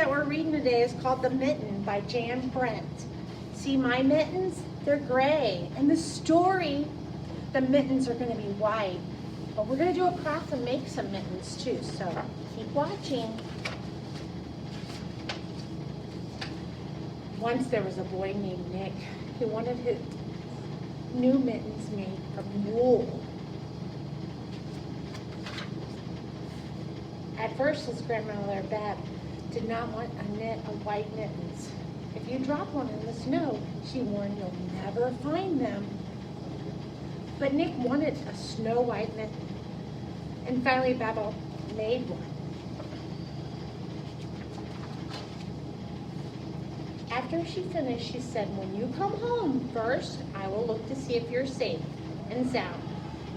that we're reading today is called The Mitten by Jan Brent. See my mittens? They're gray. And the story, the mittens are going to be white. But we're going to do a craft and make some mittens too, so keep watching. Once there was a boy named Nick who wanted his new mittens made from wool. At first, his grandmother, Beth, did not want a knit of white mittens. If you drop one in the snow, she warned, you'll never find them. But Nick wanted a snow white mitten. And finally, Babel made one. After she finished, she said, when you come home, first, I will look to see if you're safe and sound.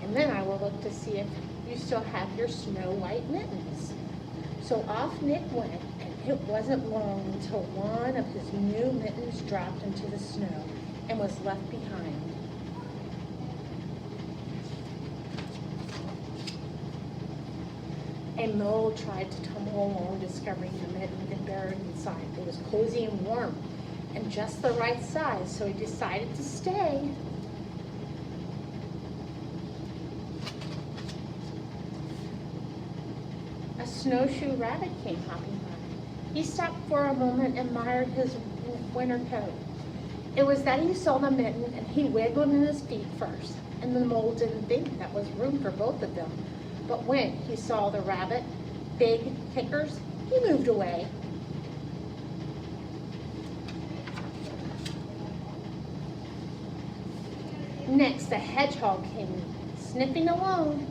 And then I will look to see if you still have your snow white mittens. So off Nick went, and it wasn't long until one of his new mittens dropped into the snow and was left behind. A mole tried to tumble along, discovering the mitten and buried inside. It was cozy and warm and just the right size, so he decided to stay. A snowshoe rabbit came hopping by. He stopped for a moment and admired his winter coat. It was that he saw the mitten, and he wiggled in his feet first, and the mole didn't think that was room for both of them. But when he saw the rabbit, big kickers, he moved away. Next, the hedgehog came sniffing along.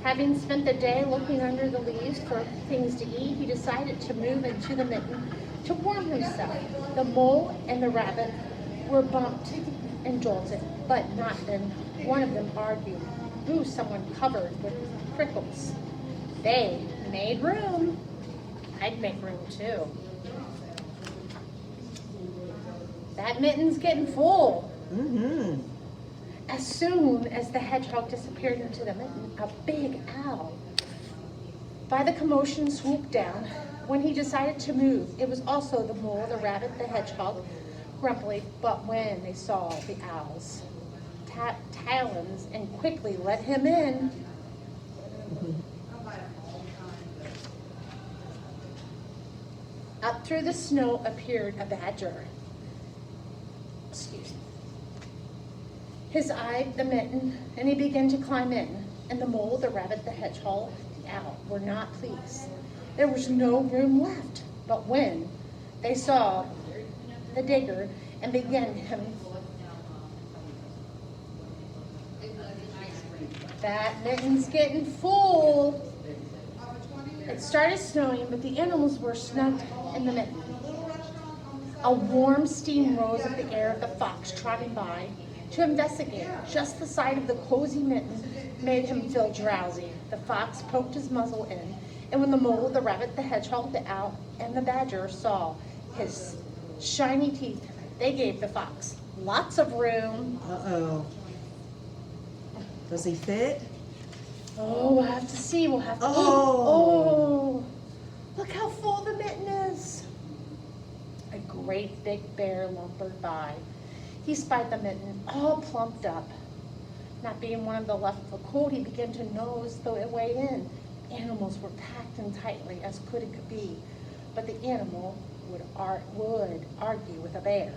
Having spent the day looking under the leaves for things to eat, he decided to move into the mitten to warm himself. The mole and the rabbit were bumped and jolted, but not then one of them argued. Ooh, someone covered with prickles. They made room. I'd make room too. That mitten's getting full. Mm-hmm. As soon as the hedgehog disappeared into the mitten, a big owl by the commotion swooped down. When he decided to move, it was also the mole, the rabbit, the hedgehog, grumpily, but when they saw the owl's talons and quickly let him in. Up through the snow appeared a badger. Excuse me. His eyed the mitten, and he began to climb in. And the mole, the rabbit, the hedgehog, the owl were not pleased. There was no room left. But when they saw the digger and began him, that mitten's getting full. It started snowing, but the animals were snug in the mitten. A warm steam rose up the air of the fox trotting by to investigate. Just the sight of the cozy mitten made him feel drowsy. The fox poked his muzzle in, and when the mole, the rabbit, the hedgehog, the owl, and the badger saw his shiny teeth, they gave the fox lots of room. Uh-oh. Does he fit? Oh, we'll have to see. We'll have to. Oh. Oh, look how full the mitten is. A great big bear lumbered by. He spied the mitten all plumped up. Not being one of the left for cold, he began to nose the way in. Animals were packed in tightly as could be, but the animal would argue with a bear.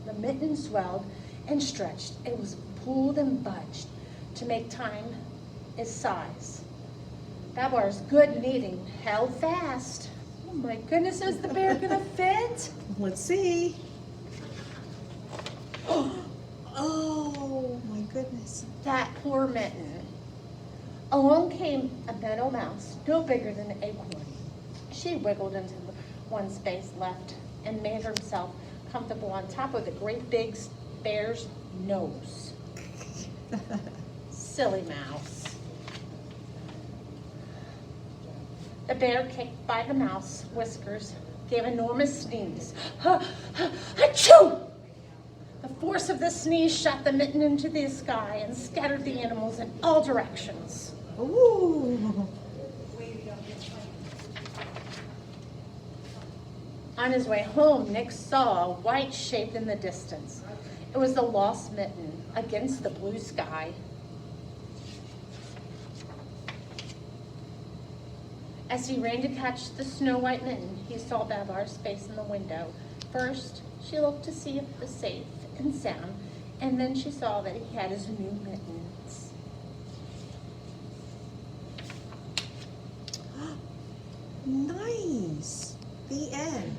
The mitten swelled and stretched. It was pulled and budged to make time its size. That was good kneading, held fast. Oh my goodness, is the bear gonna fit? Let's see. Oh my goodness. That poor mitten. Along came a meadow mouse, no bigger than an acorn. She wiggled into the one space left and made herself comfortable on top of the great big bear's nose. Silly mouse. The bear kicked by the mouse whiskers, gave an enormous sneeze. Achoo! The force of the sneeze shot the mitten into the sky and scattered the animals in all directions. Ooh. On his way home, Nick saw a white shape in the distance. It was the lost mitten against the blue sky. As he ran to catch the snow white mitten, he saw Bavar's face in the window. First, she looked to see if it was safe and sound, and then she saw that he had his new mittens. Nice. The end.